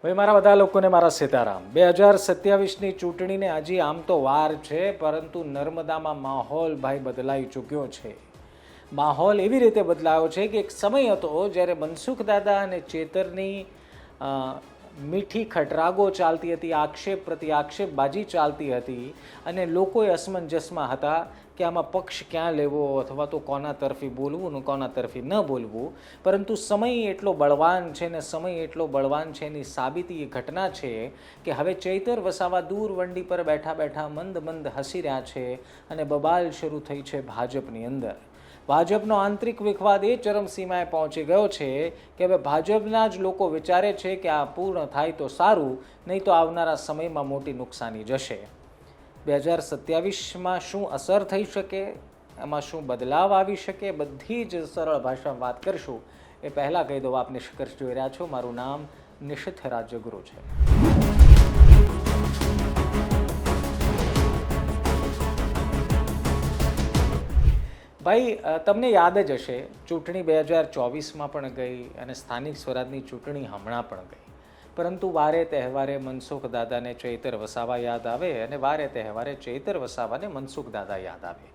ભાઈ મારા બધા લોકોને મારા સીતારામ 2027ની ચૂંટણીને હજી આમ તો વાર છે, પરંતુ નર્મદામાં માહોલ ભાઈ બદલાઈ ચૂક્યો છે. માહોલ એવી રીતે બદલાયો છે કે એક સમય હતો જ્યારે મનસુખ દાદા અને ચેતરની મીઠી ખટરાગો ચાલતી હતી, આક્ષેપ પ્રતિ આક્ષેપબાજી ચાલતી હતી અને લોકોએ અસમંજસમાં હતા કે આમાં પક્ષ ક્યાં લેવો અથવા તો કોના તરફી બોલવું ને કોના તરફી ન બોલવું. પરંતુ સમય એટલો બળવાન છે ને સમય એટલો બળવાન છે એની સાબિતી એ ઘટના છે કે હવે ચૈતર વસાવા દૂર વંડી પર બેઠા બેઠા મંદ મંદ હસી રહ્યા છે અને બબાલ શરૂ થઈ છે ભાજપની અંદર. ભાજપનો આંતરિક વિખવાદ એ ચરમસીમાએ પહોંચી ગયો છે કે હવે ભાજપના જ લોકો વિચારે છે કે આ પૂર્ણ થાય તો સારું, નહીં તો આવનારા સમયમાં મોટી નુકસાની જશે. 2027માં શું અસર થઈ શકે, એમાં શું બદલાવ આવી શકે, બધી જ સરળ ભાષામાં વાત કરશું. એ પહેલાં કહી દઉં, આપ નિષ્કર્ષ જોઈ રહ્યા છો. મારું નામ નિશિથ રાજ્યગુરુ છે. ભાઈ તમને યાદ જ હશે, ચૂંટણી 2024માં પણ ગઈ અને સ્થાનિક સ્વરાજની ચૂંટણી હમણાં પણ ગઈ. પરંતુ વારે તહેવારે મનસુખ દાદાને ચૈતર વસાવા યાદ આવે અને વારે તહેવારે ચૈતર વસાવાને મનસુખ દાદા યાદ આવે.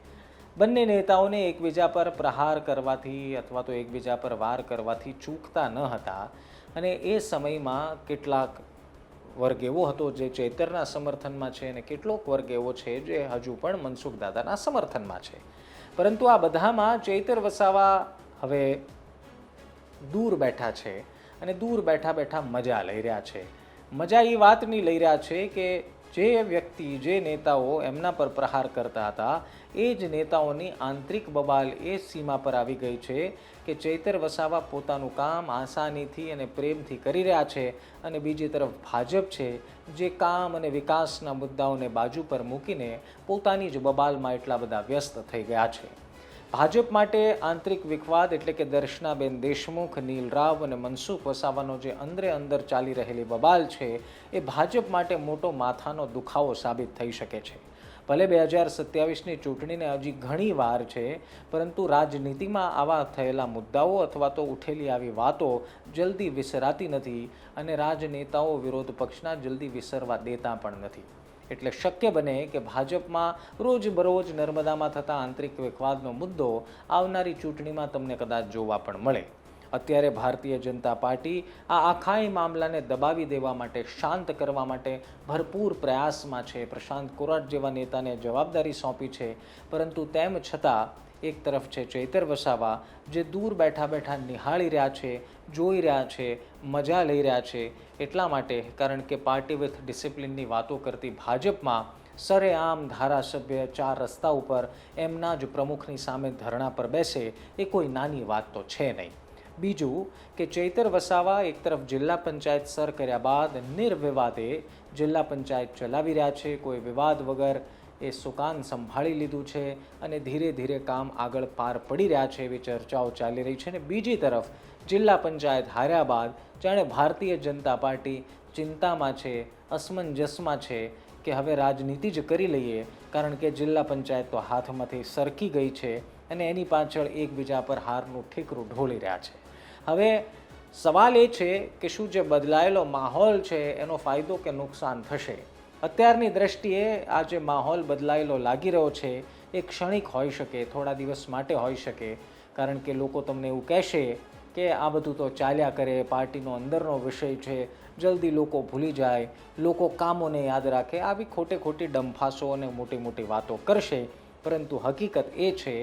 બંને નેતાઓને એકબીજા પર પ્રહાર કરવાથી અથવા તો એકબીજા પર વાર કરવાથી ચૂકતા ન હતા. અને એ સમયમાં કેટલાક વર્ગ એવો હતો જે ચૈતરના સમર્થનમાં છે અને કેટલોક વર્ગ એવો છે જે હજુ પણ મનસુખ દાદાના સમર્થનમાં છે. પરંતુ આ બધામાં ચૈતર વસાવા હવે દૂર બેઠા છે અને દૂર બેઠા બેઠા મજા લઈ રહ્યા છે. મજા એ વાતની લઈ રહ્યા છે કે જે વ્યક્તિ, જે નેતાઓ એમના પર પ્રહાર કરતા હતા, એ જ નેતાઓની આંતરિક બબાલ એ સીમા પર આવી ગઈ છે કે ચૈતર વસાવા પોતાનું કામ આસાનીથી અને પ્રેમથી કરી રહ્યા છે અને બીજી તરફ ભાજપ છે જે કામ અને વિકાસના મુદ્દાઓને બાજુ પર મૂકીને પોતાની જ બબાલમાં એટલા બધા વ્યસ્ત થઈ ગયા છે. ભાજપ માટે આંતરિક વિખવાદ એટલે કે દર્શનાબેન દેશમુખ, નીલ રાવ અને મનસુખ વસાવાનો જે અંદરે અંદર ચાલી રહેલી બબાલ છે એ ભાજપ માટે મોટો માથાનો દુખાવો સાબિત થઈ શકે છે. ભલે 2027ની ચૂંટણીને હજી ઘણી વાર છે, પરંતુ રાજનીતિમાં આવા થયેલા મુદ્દાઓ અથવા તો ઉઠેલી આવી વાતો જલ્દી વિસરાતી નથી અને રાજનેતાઓ વિરોધ પક્ષના જલ્દી વિસરવા દેતા પણ નથી. એટલે શક્ય બને કે ભાજપમાં રોજબરોજ નર્મદામાં થતા આંતરિક વિખવાદનો મુદ્દો આવનારી ચૂંટણીમાં તમને કદાચ જોવા પણ મળે. અત્યારે ભારતીય જનતા પાર્ટી આ આખાય મામલાને દબાવી દેવા માટે, શાંત કરવા માટે ભરપૂર પ્રયાસમાં છે. પ્રશાંત કોરાટ જેવા નેતાને જવાબદારી સોંપી છે. પરંતુ તેમ છતાં એક તરફ છે ચૈતર વસાવા જે દૂર બેઠા બેઠા નિહાળી રહ્યા છે, જોઈ રહ્યા છે, મજા લઈ રહ્યા છે. એટલા માટે કારણ કે પાર્ટી વિથ ડિસિપ્લિનની વાતો કરતી ભાજપમાં સરેઆમ ધારાસભ્ય 4 રસ્તા ઉપર એમના જ પ્રમુખની સામે ધરણા પર બેસે એ કોઈ નાની વાત તો છે નહીં. બીજું કે ચૈતર વસાવા એક તરફ જિલ્લા પંચાયત સર કર્યા બાદ નિર્વિવાદે જિલ્લા પંચાયત ચલાવી રહ્યા છે. કોઈ વિવાદ વગર એ સુકાન સંભાળી લીધું છે અને ધીરે ધીરે કામ આગળ પાર પડી રહ્યા છે એવી ચર્ચાઓ ચાલી રહી છે. અને બીજી તરફ જિલ્લા પંચાયત હાર્યા બાદ જાણે ભારતીય જનતા પાર્ટી ચિંતામાં છે, અસમંજસમાં છે કે હવે રાજનીતિ જ કરી લઈએ, કારણ કે જિલ્લા પંચાયત તો હાથમાંથી સરકી ગઈ છે અને એની પાછળ એકબીજા પર હારનું ઠીકરું ઢોળી રહ્યા છે. હવે સવાલ એ છે કે શું જે બદલાયેલો માહોલ છે એનો ફાયદો કે નુકસાન થશે. અત્યારની દ્રષ્ટિએ આ જે માહોલ બદલાયેલો લાગી રહ્યો છે એ ક્ષણિક હોઈ શકે, થોડા દિવસ માટે હોઈ શકે, કારણ કે લોકો તમને એવું કહેશે કે આ બધું તો ચાલ્યા કરે, પાર્ટીનો અંદરનો વિષય છે, જલ્દી લોકો ભૂલી જાય, લોકો કામોને યાદ રાખે, આવી ખોટી ડંફાસો અને મોટી મોટી વાતો કરશે. પરંતુ હકીકત એ છે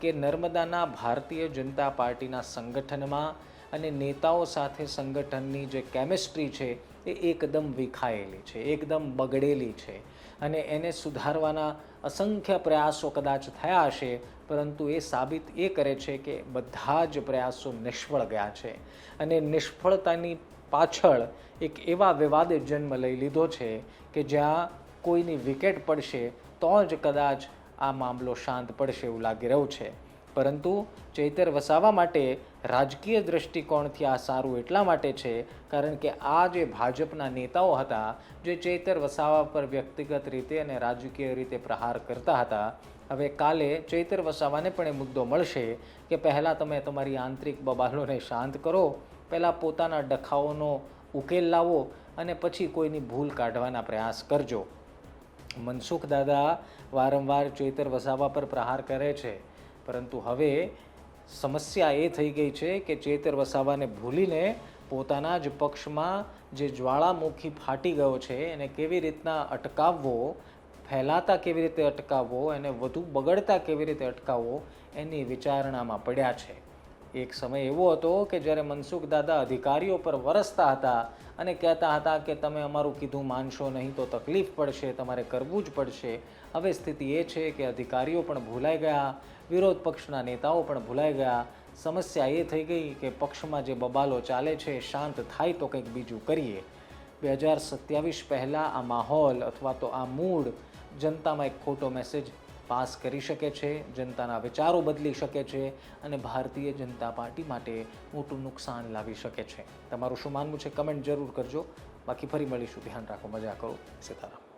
કે નર્મદાના ભારતીય જનતા પાર્ટીના સંગઠનમાં અને નેતાઓ સાથે સંગઠનની જે કેમિસ્ટ્રી છે એ એકદમ વિખાયેલી છે, એકદમ બગડેલી છે અને એને સુધારવાના અસંખ્ય પ્રયાસો કદાચ થયા હશે, પરંતુ એ સાબિત એ કરે છે કે બધા જ પ્રયાસો નિષ્ફળ ગયા છે. અને નિષ્ફળતાની પાછળ એક એવા વિવાદે જન્મ લઈ લીધો છે કે જ્યાં કોઈની વિકેટ પડશે તો જ કદાચ આ મામલો શાંત પડશે એવું લાગી રહ્યું છે. પરંતુ ચૈતર વસાવા માટે રાજકીય દૃષ્ટિકોણથી આ સારું એટલા માટે છે કારણ કે આ જે ભાજપના નેતાઓ હતા જે ચૈતર વસાવા પર વ્યક્તિગત રીતે અને રાજકીય રીતે પ્રહાર કરતા હતા, હવે કાલે ચૈતર વસાવાને પણ એ મુદ્દો મળશે કે પહેલાં તમે તમારી આંતરિક બબાલોને શાંત કરો, પહેલાં પોતાના ડખાઓનો ઉકેલ લાવો અને પછી કોઈની ભૂલ કાઢવાના પ્રયાસ કરજો. મનસુખ દાદા વારંવાર ચેતર વસાવા પર પ્રહાર કરે છે, પરંતુ હવે સમસ્યા એ થઈ ગઈ છે કે ચેતર વસાવાને ભૂલીને પોતાના જ પક્ષમાં જે જ્વાળામુખી ફાટી ગયો છે એને કેવી રીતના અટકાવવો, ફેલાતા કેવી રીતે અટકાવવો, એને વધુ બગડતા કેવી રીતે અટકાવવો એની વિચારણામાં પડ્યા છે. એક સમય એવો હતો કે જ્યારે મનસુખ દાદા અધિકારીઓ પર વરસતા હતા અને કહેતા હતા કે તમે અમારું કીધું માનશો નહીં તો તકલીફ પડશે, તમારે કરવું જ પડશે. હવે સ્થિતિ એ છે કે અધિકારીઓ પણ ભૂલાઈ ગયા, વિરોધ પક્ષના નેતાઓ પણ ભૂલાઈ ગયા. સમસ્યા એ થઈ ગઈ કે પક્ષમાં જે બબાલો ચાલે છે શાંત થાય તો કંઈક બીજું કરીએ. 2027 પહેલાં આ માહોલ અથવા તો આ મૂડ જનતામાં એક ખોટો મેસેજ પાસ કરી શકે છે, જનતાના વિચારો બદલી શકે છે અને ભારતીય જનતા પાર્ટી માટે મોટું નુકસાન લાવી શકે છે. તમારું શું માનવું છે કમેન્ટ જરૂર કરજો. બાકી ફરી મળીશું. ધ્યાન રાખો, મજા કરો. સીતારામ.